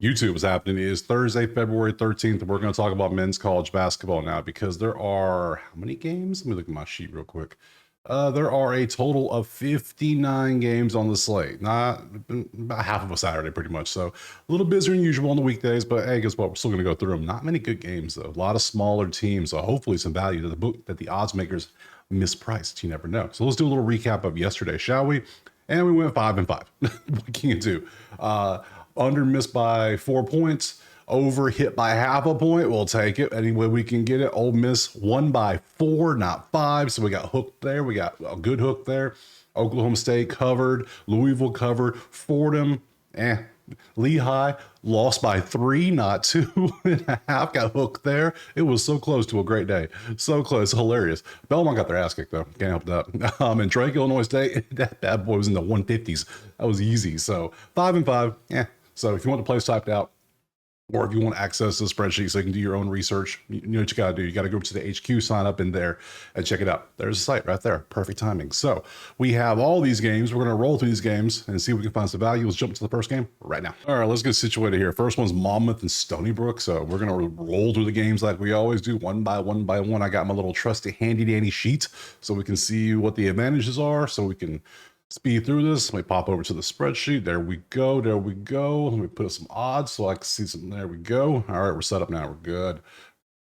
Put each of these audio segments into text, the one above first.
YouTube is happening. It is Thursday, February 13th. We're going to talk about men's college basketball now because there are how many games? Let me look at my sheet real quick. There are a total of 59 games on the slate. Not about half of a Saturday, pretty much. So a little busier than usual on the weekdays, but hey, guess what? We're still going to go through them. Not many good games though. A lot of smaller teams. So hopefully some value to the book that the odds makers mispriced. You never know. So let's do a little recap of yesterday, shall we? And we went 5-5. What can you do? Under missed by 4 points. Over hit by half a point. We'll take it any way we can get it. Ole Miss won by 4, not 5. So we got hooked there. We got a good hook there. Oklahoma State covered. Louisville covered. Fordham, Lehigh lost by 3, not 2.5. Got hooked there. It was so close to a great day. So close. Hilarious. Belmont got their ass kicked, though. Can't help that. And Drake, Illinois State, that bad boy was in the 150s. That was easy. So 5-5. So if you want the place typed out, or if you want access to the spreadsheet so you can do your own research, you know what you got to do. You got to go to the HQ, sign up in there, and check it out. There's a site right there. Perfect timing. So we have all these games. We're going to roll through these games and see if we can find some value. Let's jump to the first game right now. All right, let's get situated here. First one's Monmouth and Stony Brook. So we're going to roll through the games like we always do, one by one. I got my little trusty handy-dandy sheet so we can see what the advantages are, so we can speed through this. Let me pop over to the spreadsheet. There we go. Let me put some odds so I can see something. There we go. All right, we're set up now. We're good.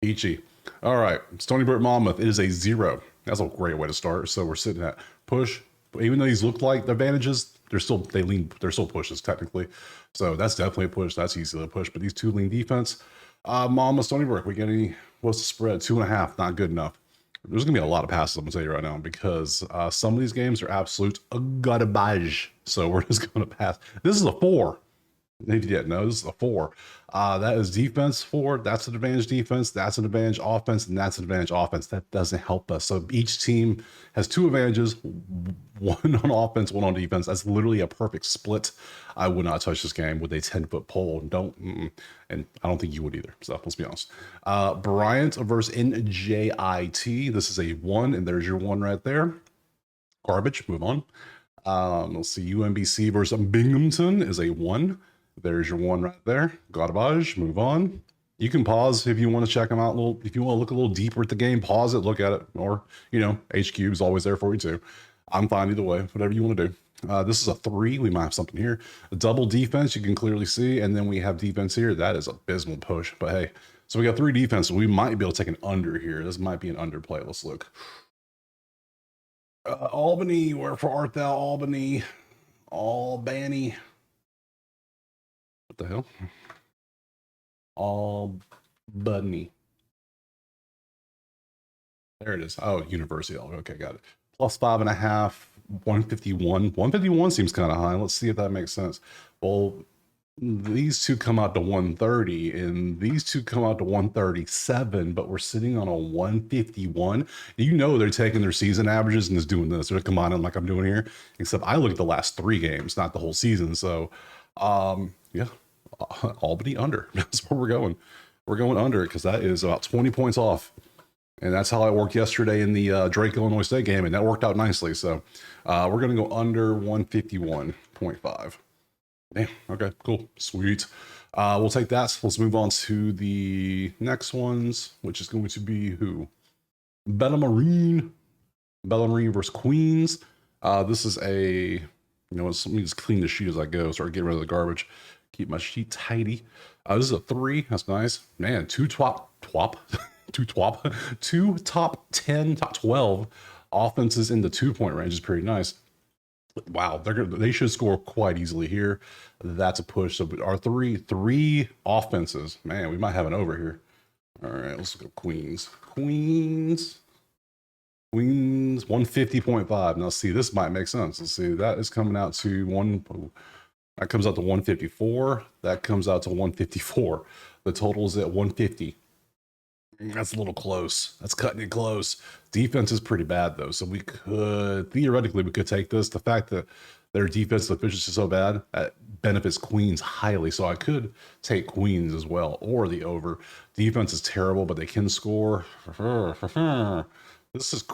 Peachy. All right, Stony Brook Monmouth. It is a 0. That's a great way to start. So we're sitting at push. Even though these look like the advantages, they're still pushes technically. So that's definitely a push. That's easy to push. But these two lean defense. Monmouth, Stony Brook. We get what's the spread? 2.5. Not good enough. There's going to be a lot of passes, I'm going to tell you right now, because some of these games are absolute garbage. So we're just going to pass. This is a 4. If you didn't know, this is a 4. That is defense 4. That's an advantage defense. That's an advantage offense. And that's an advantage offense. That doesn't help us. So each team has 2 advantages, 1 on offense, 1 on defense. That's literally a perfect split. I would not touch this game with a 10-foot pole. And I don't think you would either. So let's be honest. Bryant versus NJIT. This is a 1, and there's your 1 right there. Garbage. Move on. Let's see. UMBC versus Binghamton is a 1. There's your 1 right there. Garbage. Move on. You can pause if you want to check them out a little. If you want to look a little deeper at the game, pause it, look at it, or HQ is always there for you too. I'm fine either way. Whatever you want to do. This is a 3. We might have something here. A double defense, you can clearly see, and then we have defense here. That is abysmal push, but hey. So we got 3 defenses. We might be able to take an under here. This might be an underplay. Let's look. Albany, wherefore art thou, Albany? Albany. What the hell? Albany. There it is. Oh, University. Okay, got it. Plus 5.5, 151. 151 seems kind of high. Let's see if that makes sense. Well, these two come out to 130, and these two come out to 137, but we're sitting on a 151. They're taking their season averages and just doing this. They're combining like I'm doing here, except I look at the last 3 games, not the whole season. So, yeah, Albany under. That's where we're going. We're going under because that is about 20 points off. And that's how it worked yesterday in the Drake, Illinois State game, and that worked out nicely. So we're going to go under 151.5. Damn. Okay, cool. Sweet. We'll take that. Let's move on to the next ones, which is going to be who? Bellarmine versus Queens. This is a, let me just clean the sheet as I go. Start getting rid of the garbage. Keep my sheet tidy. This is a 3. That's nice. Man, 2 top 10, top 12 offenses in the 2-point range is pretty nice. Wow, they should score quite easily here. That's a push. So our three offenses, man, we might have an over here. All right, let's go Queens. Queens 150.5. Now see, this might make sense. Let's see, that is coming out to that comes out to 154. That comes out to 154. The total is at 150. That's a little close. That's cutting it close. Defense is pretty bad though, so we could take this. The fact that their defensive efficiency is so bad, that benefits Queens highly. So I could take Queens as well, or the over. Defense is terrible, but they can score. This is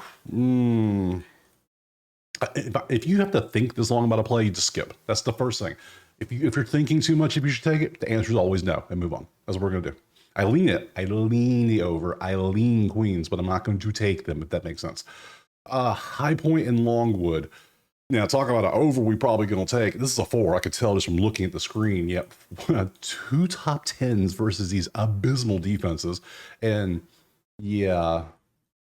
if you have to think this long about a play, you just skip. That's the first thing. if you're thinking too much, if you should take it, the answer is always no, and move on. That's what we're gonna do. I lean the over. I lean queens, but I'm not going to take them, if that makes sense. High Point and Longwood. Now, talk about an over we probably going to take. This is a 4. I could tell just from looking at the screen. Yep. 2 top 10s versus these abysmal defenses. And yeah,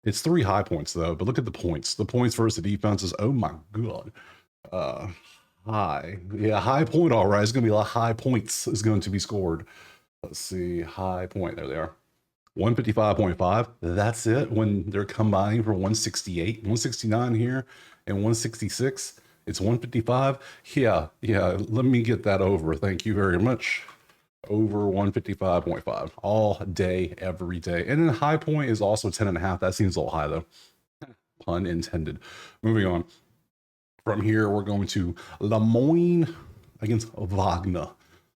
it's 3 high points, though. But look at the points. The points versus the defenses. Oh, my God. High. Yeah, High Point, all right. It's going to be a lot of high points is going to be scored. Let's see. High Point. There they are. 155.5. That's it when they're combining for 168, 169 here, and 166. It's 155. Yeah. Let me get that over. Thank you very much. Over 155.5 all day, every day. And then High Point is also 10.5. That seems a little high though. Pun intended. Moving on. From here, we're going to Lemoyne against Wagner.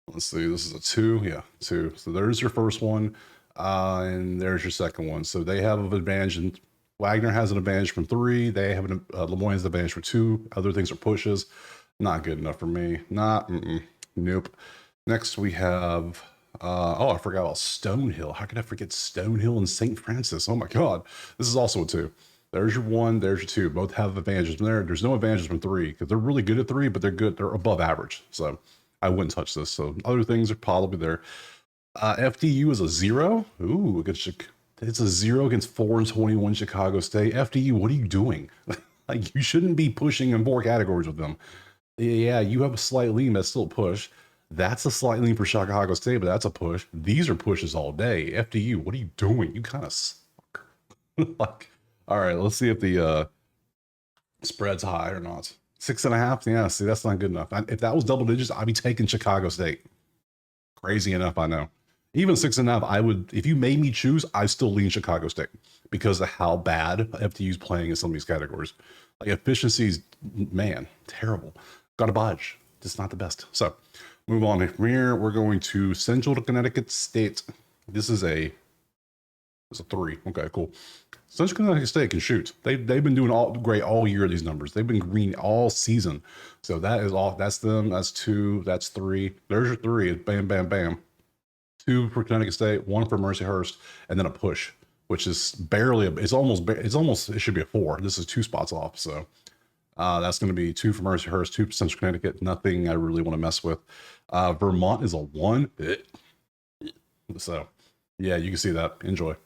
Let's see. This is a 2. Yeah, 2. So there's your first one. And there's your second one. So they have an advantage, and Wagner has an advantage from 3. They have Lemoyne has an advantage for 2. Other things are pushes. Not good enough for me. Nope. Next we have I forgot about Stonehill. How could I forget Stonehill and St. Francis? Oh my God. This is also a 2. There's your 1. There's your 2. Both have advantages from there. There's no advantages from 3 because they're really good at 3, but they're good. They're above average. So I wouldn't touch this. So other things are probably there. FDU is a 0. Ooh, it's a 0 against 4-21 Chicago State. FDU, what are you doing? Like, you shouldn't be pushing in 4 categories with them. Yeah, you have a slight lean, that's still a push. That's a slight lean for Chicago State, but that's a push. These are pushes all day. FDU, what are you doing? You kind of suck. Like, all right, let's see if the spread's high or not. 6.5. Yeah, see, that's not good enough. If that was double digits, I'd be taking Chicago State. Crazy enough, I know. Even 6.5, I would, if you made me choose, I still lean Chicago State because of how bad FDU's playing in some of these categories. Like efficiencies, man, terrible. Got to budge. Just not the best. So move on from here. We're going to Central Connecticut State. This is a 3. Okay, cool. Central Connecticut State can shoot. They've been doing great all year. These numbers. They've been green all season. So that is all. That's them. That's 2. That's 3. There's your 3. Bam, bam, bam. 2 for Connecticut State, 1 for Mercyhurst, and then a push, which is barely. It should be a 4. This is 2 spots off. So that's going to be 2 for Mercyhurst, 2 for Central Connecticut. Nothing I really want to mess with. Vermont is a 1. So yeah, you can see that. Enjoy.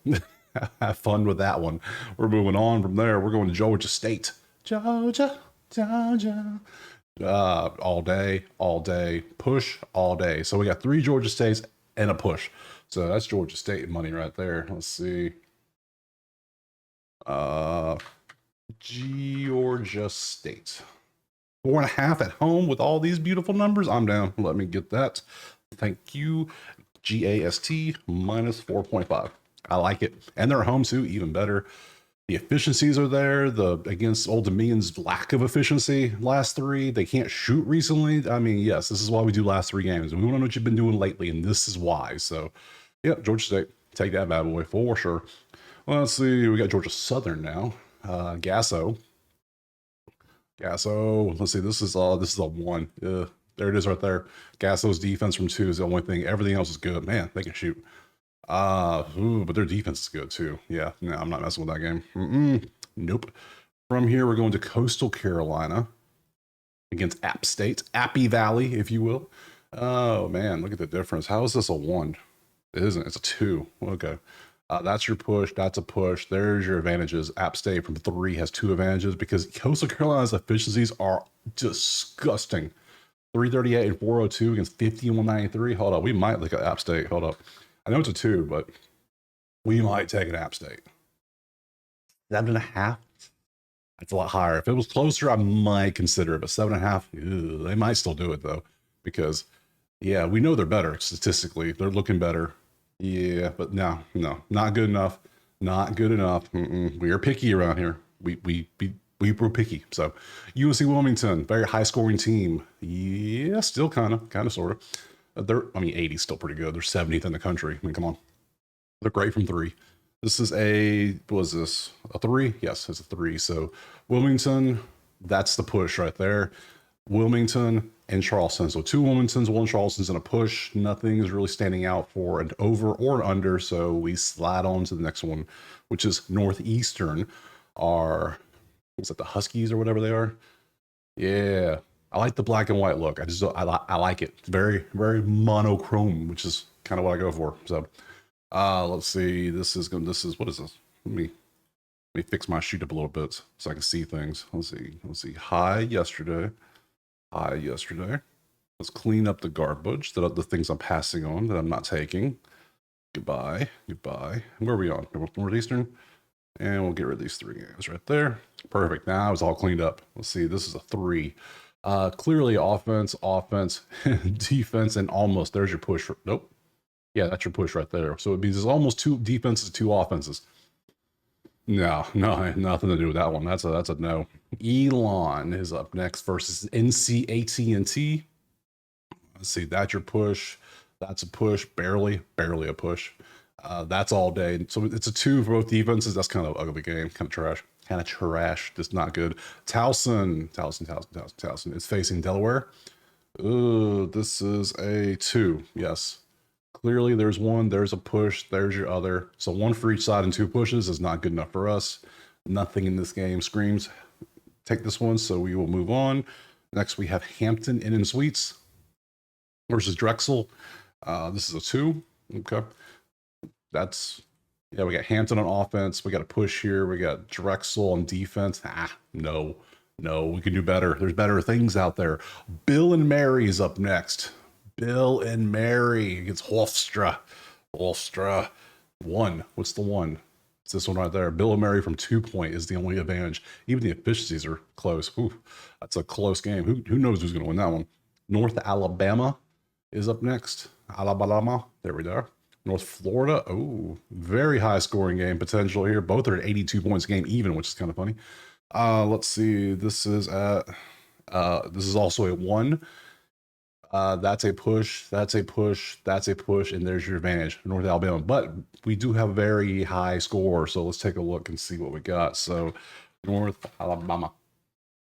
Have fun with that one. We're moving on from there. We're going to Georgia State. Georgia. All day. Push all day. So we got 3 Georgia States and a push. So that's Georgia State money right there. Let's see. Georgia State. 4.5 at home with all these beautiful numbers. I'm down. Let me get that. Thank you. GAST minus 4.5. I like it. And they're home too, even better. The efficiencies are there. Against Old Dominion's lack of efficiency last 3, they can't shoot recently. I mean, yes, this is why we do last 3 games. We want to know what you've been doing lately, and this is why. So, yeah, Georgia State, take that bad boy for sure. Well, let's see. We got Georgia Southern now. Gasso. Let's see. This is a 1. There it is right there. Gasso's defense from 2 is the only thing. Everything else is good. Man, they can shoot. But their defense is good too. Yeah, no, I'm not messing with that game. Nope. From here, we're going to Coastal Carolina against App State, Appy Valley, if you will. Oh man, look at the difference. How is this a 1? It isn't. It's a 2. Okay. That's your push. That's a push. There's your advantages. App State from 3 has 2 advantages because Coastal Carolina's efficiencies are disgusting. 338 and 402 against 50 and 193. Hold up. We might look at App State. Hold up. I know it's a 2, but we might take an App State. 7.5. That's a lot higher. If it was closer, I might consider it, but 7.5, they might still do it though, because yeah, we know they're better statistically. They're looking better. Yeah, but no, not good enough. Not good enough. We are picky around here. We were picky. So UNC Wilmington, very high scoring team. Yeah, still kind of, sort of. 80 is still pretty good. They're 70th in the country. I mean, come on. They're great from 3. This is a 3? Yes, it's a 3. So Wilmington, that's the push right there. Wilmington, and Charleston. So 2 Wilmingtons, 1 Charleston's, and a push. Nothing is really standing out for an over or an under. So we slide on to the next one, which is Northeastern. Was it the Huskies or whatever they are? Yeah. I like the black and white look. I like it. It's very, very monochrome, which is kind of what I go for. So let's see. This is what is this? Let me fix my sheet up a little bit so I can see things. Let's see. High yesterday. Let's clean up the garbage, the things I'm passing on that I'm not taking. Goodbye. Where are we on? Northeastern? And we'll get rid of these 3 games right there. Perfect. Now it's all cleaned up. Let's see. This is a 3. Clearly offense, defense, and almost. There's your push. Nope. Yeah, that's your push right there. So it means there's almost 2 defenses, 2 offenses. No, nothing to do with that one. That's a no. Elon is up next versus NC-AT&T. Let's see, that's your push. That's a push, barely a push. That's all day. So it's a 2 for both defenses. That's kind of an ugly game, kind of trash. Just not good. Towson. It's facing Delaware. Ooh, this is a 2. Yes. Clearly, there's 1, there's a push, there's your other. So 1 for each side and 2 pushes is not good enough for us. Nothing in this game screams take this one, so we will move on. Next, we have Hampton Inn and Suites versus Drexel. This is a 2. Okay. We got Hampton on offense. We got a push here. We got Drexel on defense. No, we can do better. There's better things out there. Bill and Mary is up next. Bill and Mary against Hofstra. 1. What's the 1? It's this one right there. Bill and Mary from 2 point is the only advantage. Even the efficiencies are close. Ooh, that's a close game. Who knows who's going to win that one? North Alabama is up next. Alabama. There we go. North Florida. Oh, very high scoring game potential here. Both are at 82 points a game even, which is kind of funny. Let's see. This is also a 1. That's a push, and there's your advantage, North Alabama. But we do have a very high score, so let's take a look and see what we got. So North Alabama,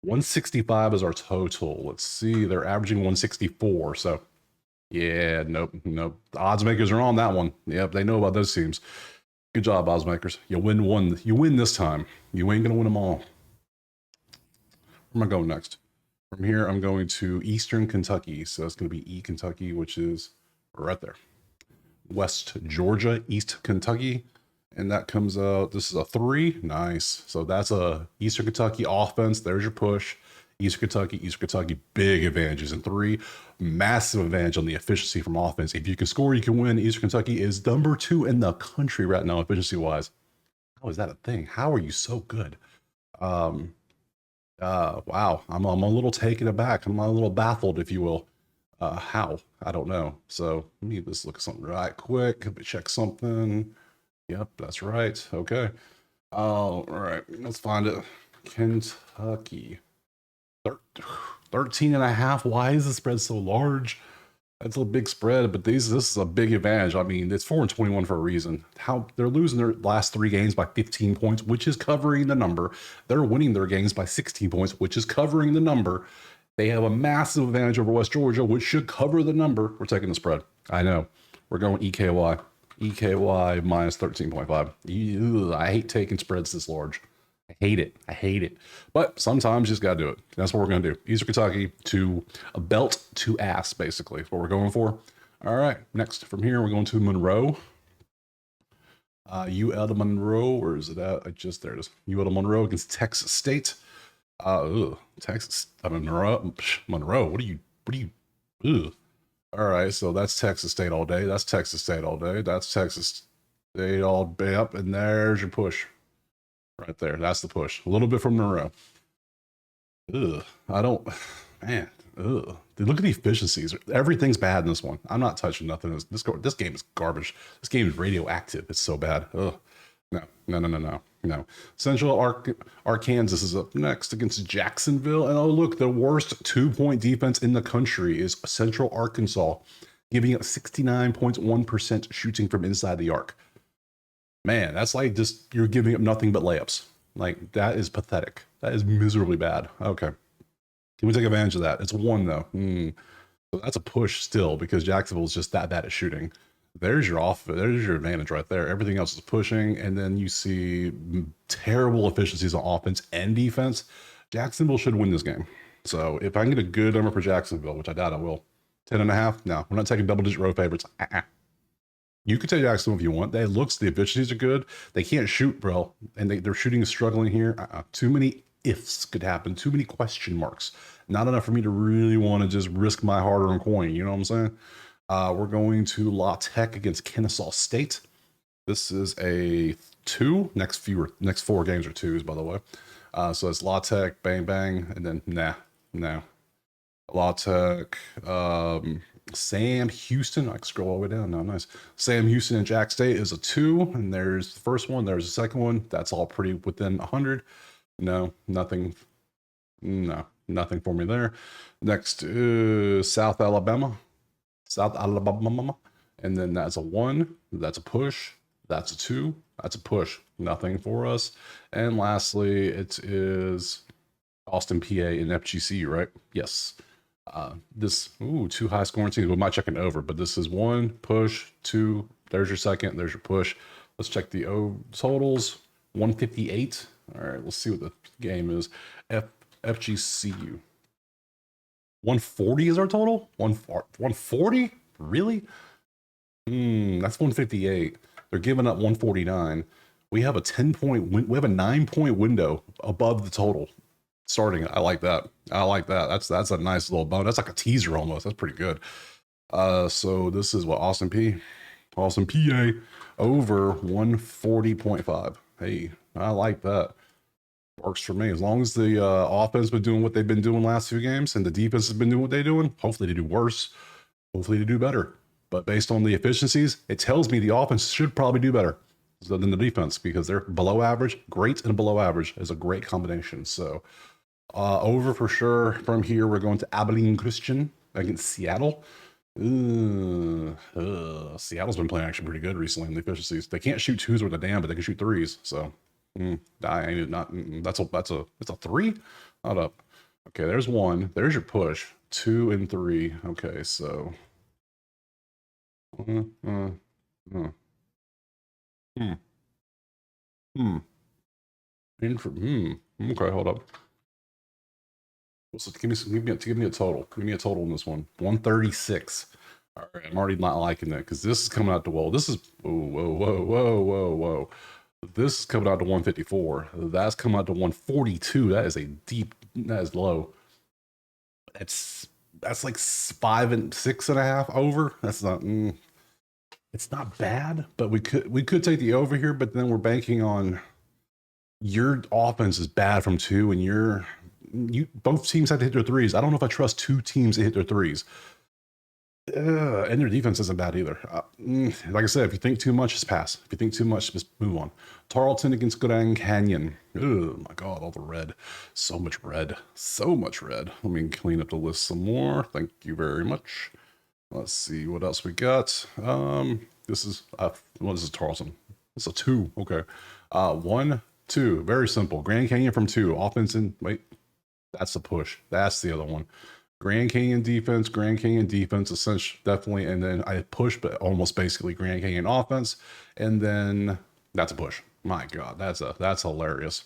165 is our total. Let's see, they're averaging 164. So yeah, nope. The odds makers are on that one. Yep, they know about those teams. Good job, odds makers. You win one. You win this time. You ain't gonna win them all. Where am I going next? From here, I'm going to Eastern Kentucky. So it's going to be Kentucky, which is right there. West Georgia, East Kentucky. And that comes out, this is a 3. Nice. So that's a Eastern Kentucky offense. There's your push. Eastern Kentucky, big advantages in 3. Massive advantage on the efficiency from offense. If you can score, you can win. Eastern Kentucky is number 2 in the country right now, efficiency-wise. How is that a thing? How are you so good? Wow, I'm a little taken aback. I'm a little baffled, if you will. How? I don't know. So let me just look at something right quick. Let me check something. Yep, that's right. Okay. All right, let's find it. Kentucky. 13.5. Why is the spread so large? That's a big spread, but this is a big advantage. I mean, it's 4-21 for a reason. How they're losing their last 3 games by 15 points, which is covering the number. They're winning their games by 16 points, which is covering the number. They have a massive advantage over West Georgia, which should cover the number. We're taking the spread. I know. We're going EKY. EKY minus 13.5. I hate taking spreads this large. I hate it. But sometimes you just got to do it. That's what we're going to do. Eastern Kentucky to a belt to ass, basically, is what we're going for. All right. Next, from here, we're going to Monroe. UL Monroe. Where is it at? There it is. UL Monroe against Texas State. Texas. Monroe. What are you? Ugh. All right. So that's Texas State all day. That's Texas State all day up. And there's your push. Right there. That's the push. A little bit from Monroe. Dude, look at the efficiencies. Everything's bad in this one. I'm not touching nothing. This game is garbage. This game is radioactive. It's so bad. No. Central Arkansas is up next against Jacksonville. And oh, look, the worst 2-point defense in the country is Central Arkansas, giving up 69.1% shooting from inside the arc. Man, that's like just you're giving up nothing but layups. Like, that is pathetic. That is miserably bad. Okay. Can we take advantage of that? It's 1 though. So that's a push still because Jacksonville is just that bad at shooting. There's your advantage right there. Everything else is pushing, and then you see terrible efficiencies on offense and defense. Jacksonville should win this game. So if I can get a good number for Jacksonville, which I doubt I will, 10.5. No, we're not taking double-digit road favorites. You could take Jacksonville if you want. The efficiencies are good. They can't shoot, bro, and their shooting is struggling here. Too many ifs could happen. Too many question marks. Not enough for me to really want to just risk my hard-earned coin. You know what I'm saying? We're going to La Tech against Kennesaw State. This is a 2. Next 4 games are 2s, by the way. So it's La Tech, bang, bang, and then no. La Tech, Sam Houston. I can scroll all the way down now. Nice. Sam Houston and Jack State is a 2, and there's the first one. There's the second one. That's all pretty within 100. No, nothing. No, nothing for me there. Next, South Alabama, and then that's a 1. That's a push. That's a 2. That's a push. Nothing for us. And lastly, it is Austin, PA, and FGC, right? Yes. This 2 high scoring teams. We might check an over, but this is 1 push, 2. There's your second. There's your push. Let's check the totals. 158. All right, let's see what the game is. FGCU. 140 is our total? 140? Really? That's 158. They're giving up 149. We have a 9-point window above the total starting. I like that. That's a nice little bone. That's like a teaser almost. That's pretty good. So this is what Austin PA over 140.5. Hey, I like that. Works for me. As long as the offense been doing what they've been doing last few games and the defense has been doing what they're doing, hopefully they do worse. Hopefully they do better. But based on the efficiencies, it tells me the offense should probably do better than the defense because they're below average. Great and below average is a great combination. So over for sure. From here, we're going to Abilene Christian against Seattle. Seattle's been playing actually pretty good recently in the efficiencies. They can't shoot 2s with a damn, but they can shoot 3s. So that's a 3. Not up. Okay, there's 1. There's your push. 2 and 3. Okay, so okay, hold up. So give me a total. Give me a total in this one. 136. All right, I'm already not liking that because this is coming out to This is whoa. This is coming out to 154. That's coming out to 142. That is low. That's like 5 and 6.5 over. That's not. It's not bad, but we could take the over here. But then we're banking on your offense is bad from 2, and both teams have to hit their 3s. I don't know if I trust 2 teams to hit their 3s. And their defense isn't bad either. Like I said, if you think too much, just pass. If you think too much, just move on. Tarleton against Grand Canyon. Oh my God, all the red. So much red. Let me clean up the list some more. Thank you very much. Let's see what else we got. This is Tarleton. It's a 2. Okay. 1, 2. Very simple. Grand Canyon from 2. Offense and wait. That's the push. That's the other one. Grand Canyon defense, essentially, definitely, and then I push, but almost basically Grand Canyon offense, and then that's a push. My God, that's hilarious.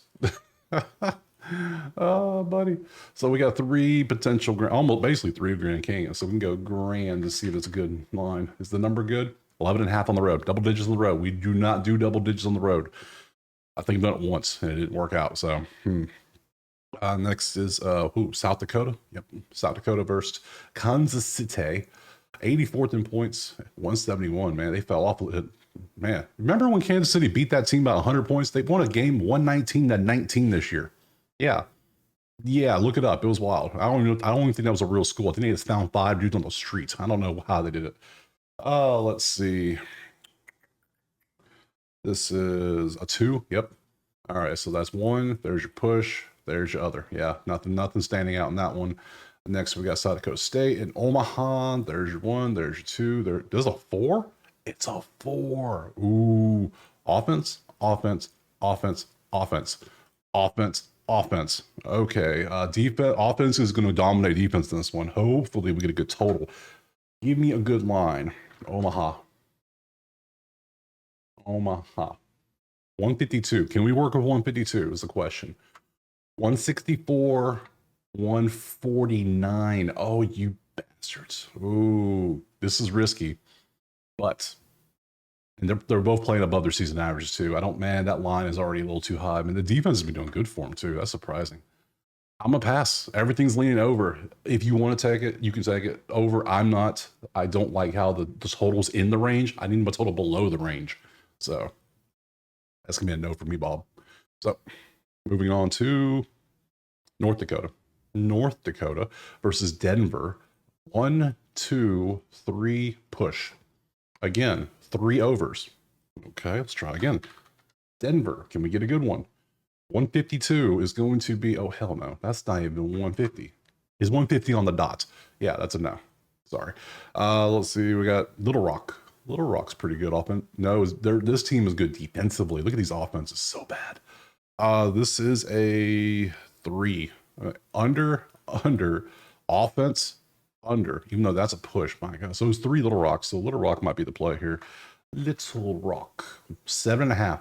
Oh, buddy. So we got 3 potential, almost basically 3 Grand Canyon. So we can go grand to see if it's a good line. Is the number good? 11.5 on the road, double digits on the road. We do not do double digits on the road. I think I've done it once and it didn't work out. So, next is South Dakota. Yep, South Dakota versus Kansas City. 84th in points, 171. Man, they fell off. Man, remember when Kansas City beat that team by 100 points? They won a game 119-19 this year. Yeah, look it up. It was wild. I don't even think that was a real school. I think they just found 5 dudes on the streets. I don't know how they did it. Let's see. This is a 2. Yep. All right, so that's 1. There's your push. There's your other. Yeah, nothing standing out in that one. Next, we got South Dakota State and Omaha. There's your 1. There's your 2. There's a 4. It's a 4. Ooh, offense, offense. Okay, defense. Offense is going to dominate defense in this one. Hopefully, we get a good total. Give me a good line. Omaha. Omaha. 152. Can we work with 152 is the question. 164, 149. Oh, you bastards. Ooh, this is risky. But and they're both playing above their season averages too. Man, that line is already a little too high. I mean, the defense has been doing good for them too. That's surprising. I'm a pass. Everything's leaning over. If you want to take it, you can take it over. I'm not. I don't like how the total's in the range. I need my total below the range. So that's gonna be a no for me, Bob. So moving on to North Dakota. North Dakota versus Denver. 1, 2, 3, push. Again, 3 overs. Okay, let's try again. Denver, can we get a good one? 152 is going to be, oh, hell no. That's not even 150. Is 150 on the dot? Yeah, that's a no. Sorry. Let's see. We got Little Rock. Little Rock's pretty good offense. No, this team is good defensively. Look at these offenses. So bad. This is a 3. Under, offense, under, even though that's a push. My God. So it's 3 Little Rocks. So Little Rock might be the play here. Little Rock, 7.5.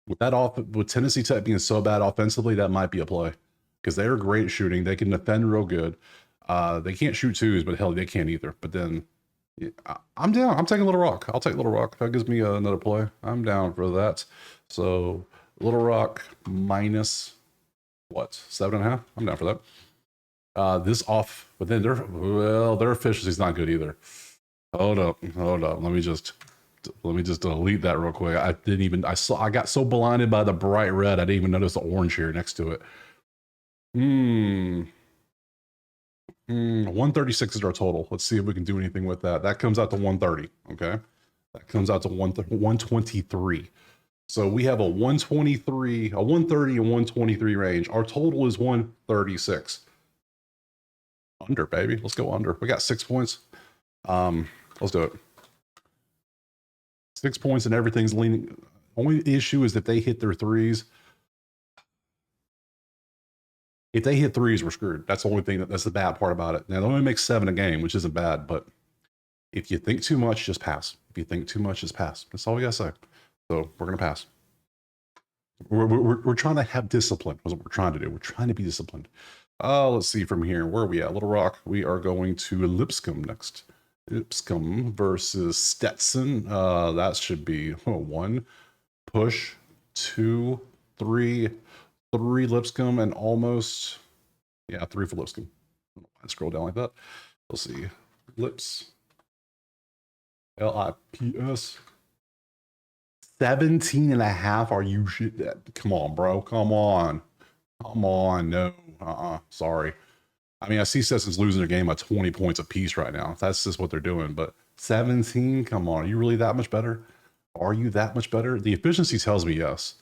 With Tennessee Tech being so bad offensively, that might be a play because they're great at shooting. They can defend real good. They can't shoot twos, but hell, they can't either. But then I'm down. I'm taking Little Rock. I'll take Little Rock. That gives me another play. I'm down for that. So Little Rock minus what? 7.5. I'm down for that. This off, but then their efficiency is not good either. Hold up. Let me just delete that real quick. I got so blinded by the bright red, I didn't even notice the orange here next to it. 136 is our total. Let's see if we can do anything with that. That comes out to 130. Okay. That comes out to 123. So we have a 123, a 130 and 123 range. Our total is 136. Under, baby. Let's go under. We got 6 points. Let's do it. 6 points and everything's leaning. Only issue is that they hit their threes. If they hit threes, we're screwed. That's the only thing that's the bad part about it. Now, they only make 7 a game, which isn't bad, but if you think too much, just pass. If you think too much, just pass. That's all we got to say. So we're going to pass. We're trying to have discipline. That's what we're trying to do. We're trying to be disciplined. Let's see from here. Where are we at? Little Rock. We are going to Lipscomb next. Lipscomb versus Stetson. That should be 1 push, 2, 3, 3 Lipscomb, and almost 3 for Lipscomb. I scroll down like that. Let's see. Lips. LIPS. 17.5. Are you shit? Come on, bro. Come on. No. Sorry. I mean, I see Stetson's losing their game by 20 points apiece right now. That's just what they're doing. But 17, come on. Are you really that much better? Are you that much better? The efficiency tells me yes.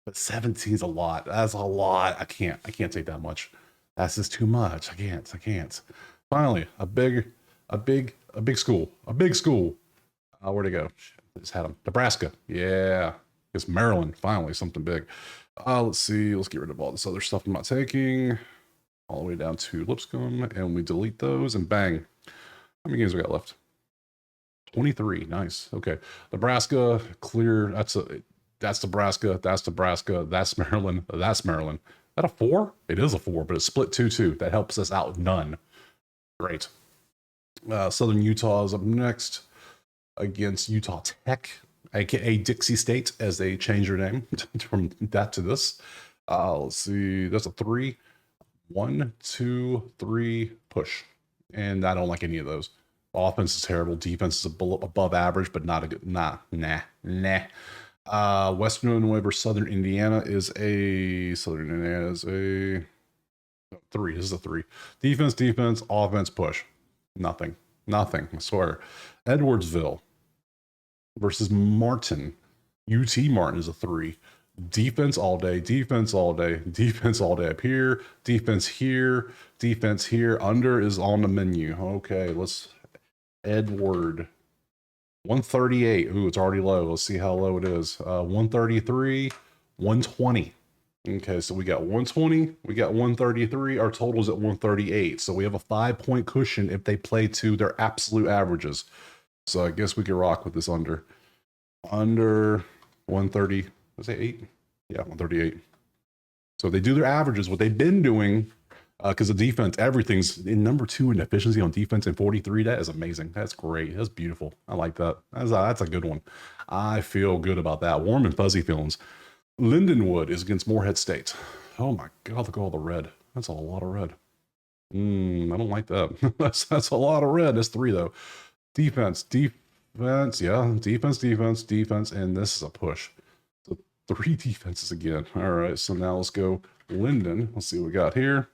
But 17 is a lot. That's a lot. I can't take that much. That's just too much. I can't. Finally, a big school. A big school. Where'd it go? I just had them. Nebraska. Yeah. It's Maryland. Finally, something big. Let's see. Let's get rid of all this other stuff I'm not taking. All the way down to Lipscomb, and we delete those, and bang. How many games we got left? 23. Nice. Okay. Nebraska, clear. That's Nebraska. That's Maryland. That's Maryland. Is that a 4? It is a 4, but it's split 2-2. That helps us out none. Great. Southern Utah is up next against Utah Tech, aka Dixie State, as they change their name from that to this. Let's see. That's a 3. 1, 2, 3, push. And I don't like any of those. Offense is terrible. Defense is above average, but not a good. Nah. Western Illinois versus Southern Indiana is a 3. This is a 3. Defense, offense, push. Nothing. I swear. Edwardsville versus Martin. UT Martin is a 3. Defense all day up here, defense here, under is on the menu. Okay, let's Edward 138. Ooh, it's already low. Let's see how low it is. 133, 120. Okay, so we got 120, we got 133. Our total's at 138. So we have a 5-point cushion if they play to their absolute averages. So I guess we could rock with this under. Under 130. Was it 8? Yeah, 138. So they do their averages, what they've been doing, because the defense, everything's in number 2 in efficiency on defense in 43. That is amazing. That's great. That's beautiful. I like that. That's a good one. I feel good about that. Warm and fuzzy feelings. Lindenwood is against Morehead State. Oh my God, look at all the red. That's a lot of red. I don't like that. that's a lot of red. That's 3 though. Defense, yeah, defense, and this is a push. So 3 defenses again. All right, so now let's go Linden. Let's see what we got here.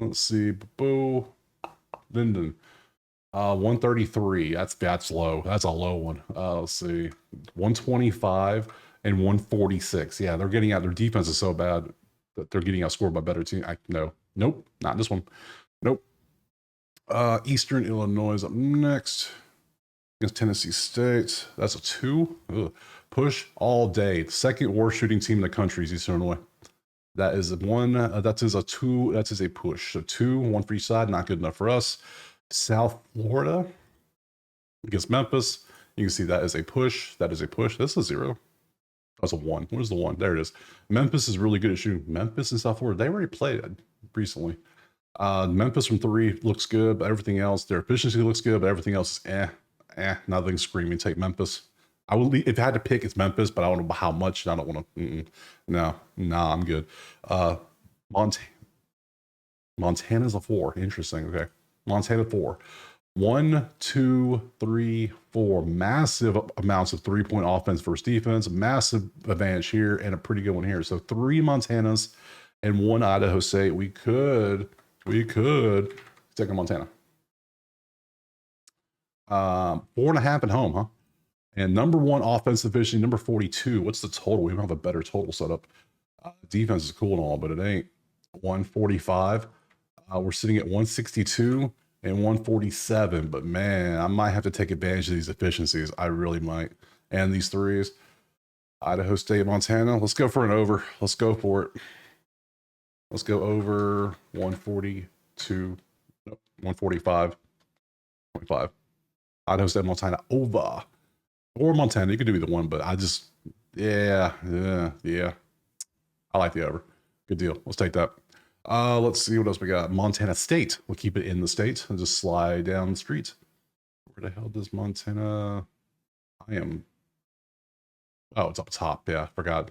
Let's see, Bo Linden. 133. That's low. That's a low one. Let's see, 125 and 146. Yeah, they're getting out. Their defense is so bad that they're getting outscored by better team. Nope, not this one. Nope. Eastern Illinois is up next against Tennessee State. That's a 2. Ugh. Push all day. Second worst shooting team in the country is Eastern Illinois. That is 1. That is a 2. That is a push. So 2, 1 for each side. Not good enough for us. South Florida against Memphis. You can see that is a push. That is a push. This is 0. That's a 1. Where's the 1? There it is. Memphis is really good at shooting. Memphis and South Florida, they already played recently. Memphis from 3 looks good, but everything else, their efficiency looks good, but everything else is nothing screaming. Take Memphis. I would if I had to pick, it's Memphis, but I don't know how much. I don't want to. No, I'm good. Montana's a 4. Interesting. Okay, Montana 4. 1, 2, 3, 4. Massive amounts of 3-point offense versus defense. Massive advantage here and a pretty good one here. So 3 Montanas and 1 Idaho State. We could take a Montana. 4.5 at home, huh? And number 1 offensive efficiency, number 42. What's the total? We don't have a better total set up. Defense is cool and all, but it ain't. 145. We're sitting at 162 and 147. But man, I might have to take advantage of these efficiencies. I really might. And these 3s. Idaho State, Montana. Let's go for an over. Let's go for it. Let's go over 142. Nope, 145.5. Idaho State, Montana over. Or Montana. You could do either one, but I just, yeah. I like the over. Good deal. Let's take that. Let's see what else we got. Montana State. We'll keep it in the state and just slide down the street. Where the hell does Montana? Oh, it's up top. Yeah, forgot.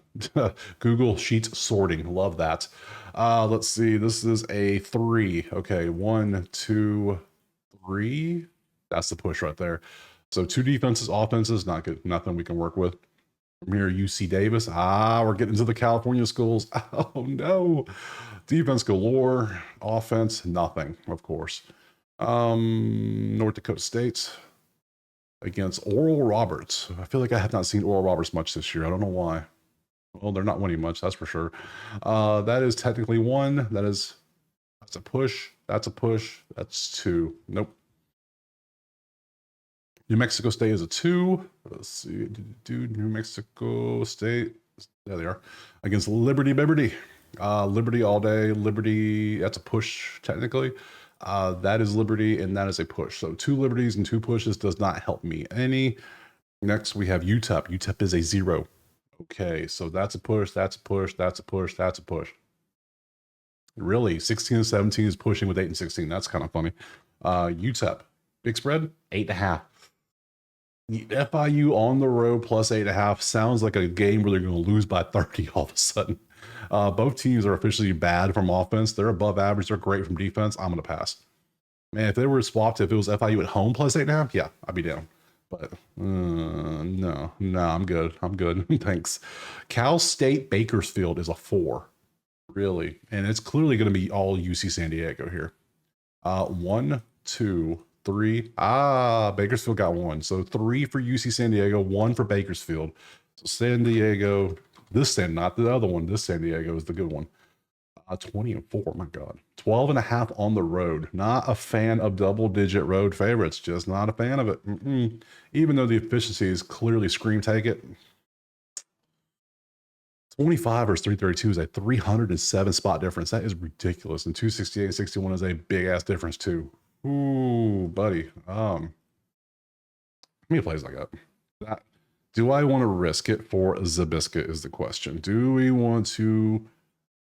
Google Sheet sorting. Love that. Let's see. This is a 3. Okay, 1, 2, 3. That's the push right there. So 2 defenses, offenses, not good. Nothing we can work with. From here, UC Davis. We're getting into the California schools. Oh no. Defense galore. Offense, nothing, of course. North Dakota State against Oral Roberts. I feel like I have not seen Oral Roberts much this year. I don't know why. Well, they're not winning much, that's for sure. That is technically 1. That's a push. That's a push. That's 2. Nope. New Mexico State is a 2. Let's see. New Mexico State. There they are. Against Liberty. Liberty all day. Liberty, that's a push, technically. That is Liberty, and that is a push. So 2 Liberties and 2 pushes does not help me any. Next, we have UTEP. UTEP is a 0. Okay, so that's a push, that's a push, that's a push, that's a push. Really, 16 and 17 is pushing with 8 and 16. That's kind of funny. UTEP, big spread, 8.5. FIU on the road plus 8.5 sounds like a game where they're going to lose by 30 all of a sudden. Both teams are officially bad from offense. They're above average. They're great from defense. I'm going to pass. Man, if they were swapped, if it was FIU at home plus 8.5, yeah, I'd be down. But no, I'm good. Thanks. Cal State Bakersfield is a 4. Really. And it's clearly going to be all UC San Diego here. 1, 2, 3. Bakersfield got 1. So 3 for UC San Diego, 1 for Bakersfield. So San Diego, not the other one. This San Diego is the good one. 20 and 4. My God. 12.5 on the road. Not a fan of double-digit road favorites. Just not a fan of it. Even though the efficiency is clearly scream take it. 25 versus 332 is a 307 spot difference. That is ridiculous. And 268 and 61 is a big ass difference too. Ooh, buddy. How many plays I got? Do I want to risk it for Zabiscuit is the question. Do we want to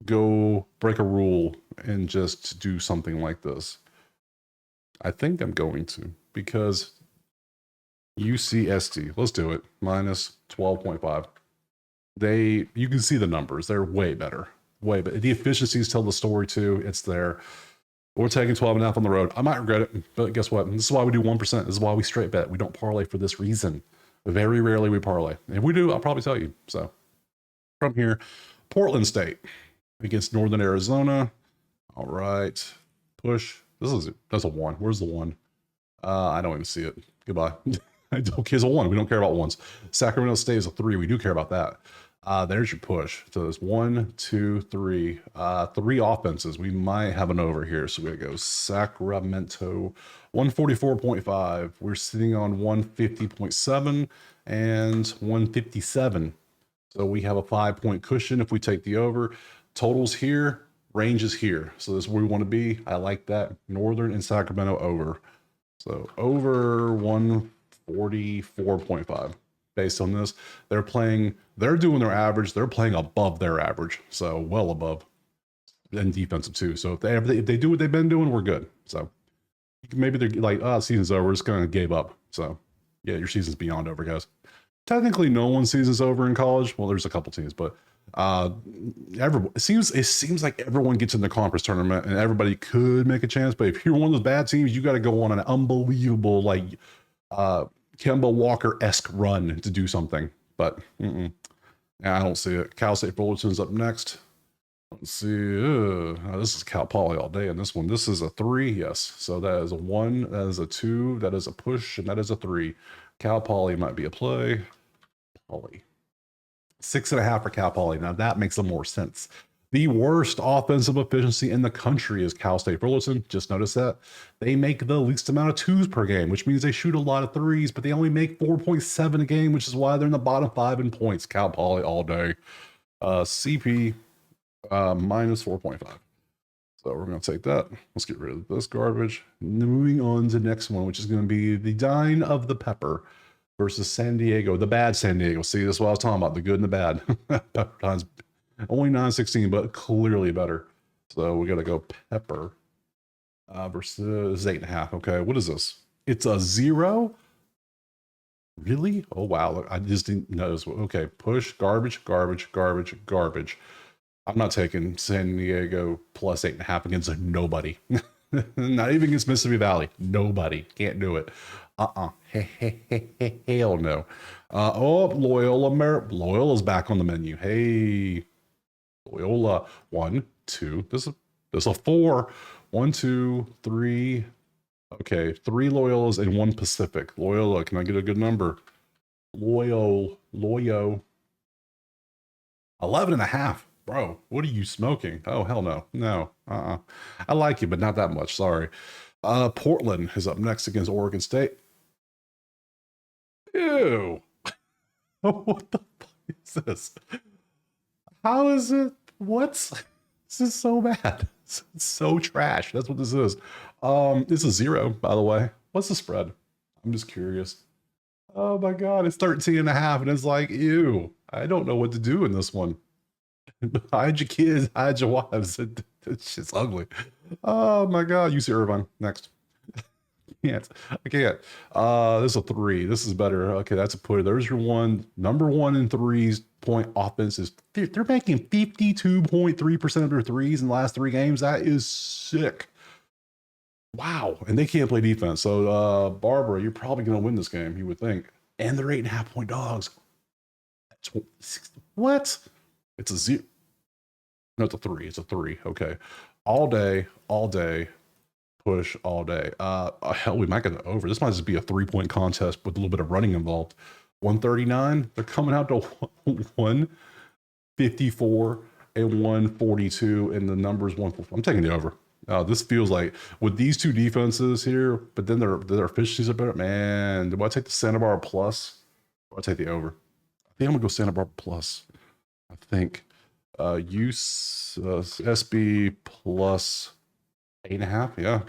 go break a rule and just do something like this? I think I'm going to, because UCSD, let's do it, minus 12.5. You can see the numbers. They're way better. Way better. The efficiencies tell the story too. It's there. We're taking 12.5 on the road. I might regret it, but guess what? This is why we do 1%. This is why we straight bet. We don't parlay for this reason. Very rarely we parlay. If we do, I'll probably tell you. So from here, Portland State against Northern Arizona. All right. Push. That's a 1. Where's the 1? I don't even see it. Goodbye. Okay, it's a 1. We don't care about ones. Sacramento State is a 3. We do care about that. There's your push. So there's 1, 2, 3. 3 offenses. We might have an over here. So we gotta go Sacramento 144.5. We're sitting on 150.7 and 157. So we have a 5-point cushion if we take the over. Totals here, range is here. So this is where we want to be. I like that. Northern and Sacramento over. So over 144.5. Based on this, they're doing their average. They're playing above their average. So well above. And defensive too. So if they do what they've been doing, we're good. So maybe they're like, season's over. We're just kind of gave up. So yeah, your season's beyond over, guys. Technically, no one's season's over in college. Well, there's a couple teams, but it seems like everyone gets in the conference tournament and everybody could make a chance. But if you're one of those bad teams, you got to go on an unbelievable Kemba Walker-esque run to do something. But I don't see it. Cal State Fullerton's up next. Let's see. This is Cal Poly all day. And this one, this is a 3. Yes. So that is a 1. That is a 2. That is a push. And that is a 3. Cal Poly might be a play. Poly. 6.5 for Cal Poly. Now that makes a more sense. The worst offensive efficiency in the country is Cal State Fullerton. Just notice that. They make the least amount of 2s per game, which means they shoot a lot of 3s, but they only make 4.7 a game, which is why they're in the bottom 5 in points. Cal Poly all day. CP minus 4.5. So we're going to take that. Let's get rid of this garbage. Moving on to the next one, which is going to be the Dine of the Pepper versus San Diego, the bad San Diego. See, that's what I was talking about, the good and the bad. Pepper Dine's only 916, but clearly better. So we got to go Pepper versus 8.5. Okay, what is this? It's a 0? Really? Oh, wow. Look, I just didn't notice. Okay, push, garbage, garbage, garbage, garbage. I'm not taking San Diego plus 8.5 against nobody. Not even against Mississippi Valley. Nobody. Can't do it. Hell no. Loyola's back on the menu. Hey, Loyola. 1, 2. This is a 4. 1, 2, 3. Okay, 3 Loyolas and 1 Pacific. Loyola, can I get a good number? Loyo. 11.5. Bro, what are you smoking? Oh, hell no. No. I like you, but not that much. Sorry. Portland is up next against Oregon State. Ew. What the fuck is this? How is it? What? This is so bad. It's so trash. That's what this is. It's a 0, by the way. What's the spread? I'm just curious. Oh my God, it's 13.5, and it's like, ew. I don't know what to do in this one. Hide your kids, hide your wives. It's just ugly. Oh my God, UC Irvine next. I can't. This is a 3. This is better. Okay, that's a put. There's your 1. Number 1 in 3s point offense is they're making 52.3% of their 3s in the last 3 games. That is sick. Wow, and they can't play defense. So Barbara, you're probably gonna win this game, you would think. And they're 8.5-point dogs. What? It's a 0. No, it's a 3. It's a 3. Okay. All day, push all day. Hell, we might get it over. This might just be a 3-point contest with a little bit of running involved. 139. They're coming out to 154 and 142, and the numbers 144. I'm taking the over. This feels like with these 2 defenses here, but then their efficiencies are better. Man, do I take the Santa Barbara plus? Or do I take the over? I think I'm gonna go Santa Barbara plus. I think SB plus 8.5. Yeah.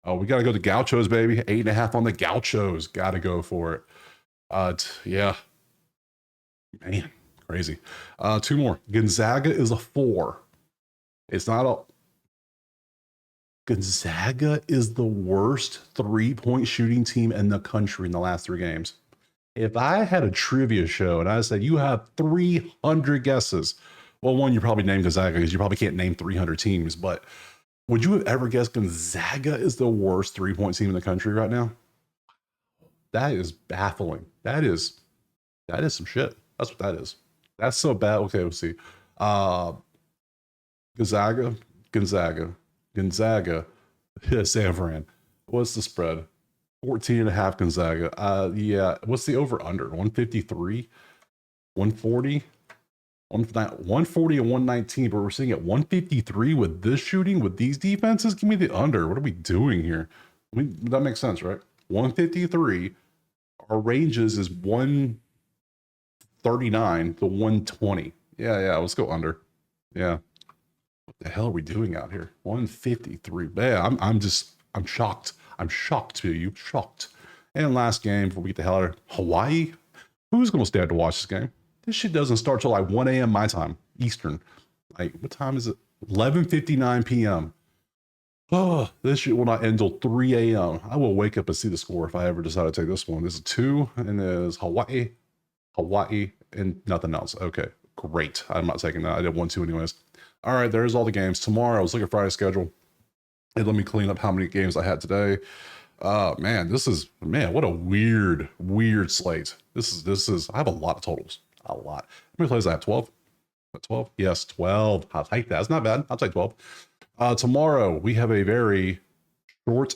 Oh, we got to go to Gauchos, baby. 8.5 on the Gauchos. Got to go for it. Yeah. Man, crazy. Two more. Gonzaga is a 4. It's not a. Gonzaga is the worst 3-point shooting team in the country in the last 3 games. If I had a trivia show and I said you have 300 guesses, well, one, you probably named Gonzaga because you probably can't name 300 teams, but would you have ever guessed Gonzaga is the worst 3-point team in the country right now? That is baffling. That is some shit. That's what that is. That's so bad. Okay, let's see. Uh Gonzaga, Gonzaga, San Fran. What's the spread? 14.5 Gonzaga. Yeah. What's the over under? 153, 140, 140 and 119. But we're sitting at 153 with this shooting, with these defenses. Give me the under. What are we doing here? I mean, that makes sense, right? 153. Our ranges is 139 to 120. Yeah. Let's go under. Yeah. What the hell are we doing out here? 153. Man, I'm shocked. I'm shocked to you. Shocked. And last game before we get the hell out of Hawaii. Who's going to stand to watch this game? This shit doesn't start till like 1 a.m. my time, Eastern. Like, what time is it? 11:59 p.m. Oh, this shit will not end till 3 a.m. I will wake up and see the score if I ever decide to take this one. This is 2, and there's Hawaii, and nothing else. Okay, great. I'm not taking that. I did 1-2 anyways. All right, there's all the games. Tomorrow, let's look at Friday's schedule. And let me clean up how many games I had today. Man, what a weird slate. This is I have a lot of totals. A lot. How many plays I have? 12? 12? Yes, 12. I'll take that. That's not bad. I'll take 12. Tomorrow we have a very short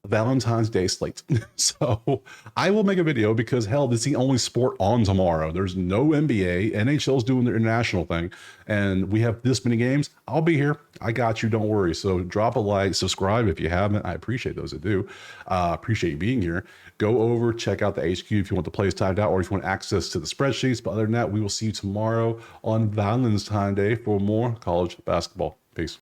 Valentine's Day slate. So I will make a video because hell, this is the only sport on tomorrow. There's no NBA. NHL's doing their international thing, and we have this many games. I'll be here. I got you. Don't worry. So drop a like, subscribe if you haven't. I appreciate those that do. Appreciate you being here. Go over, check out the HQ if you want the plays typed out or if you want access to the spreadsheets. But other than that, we will see you tomorrow on Valentine's Day for more college basketball.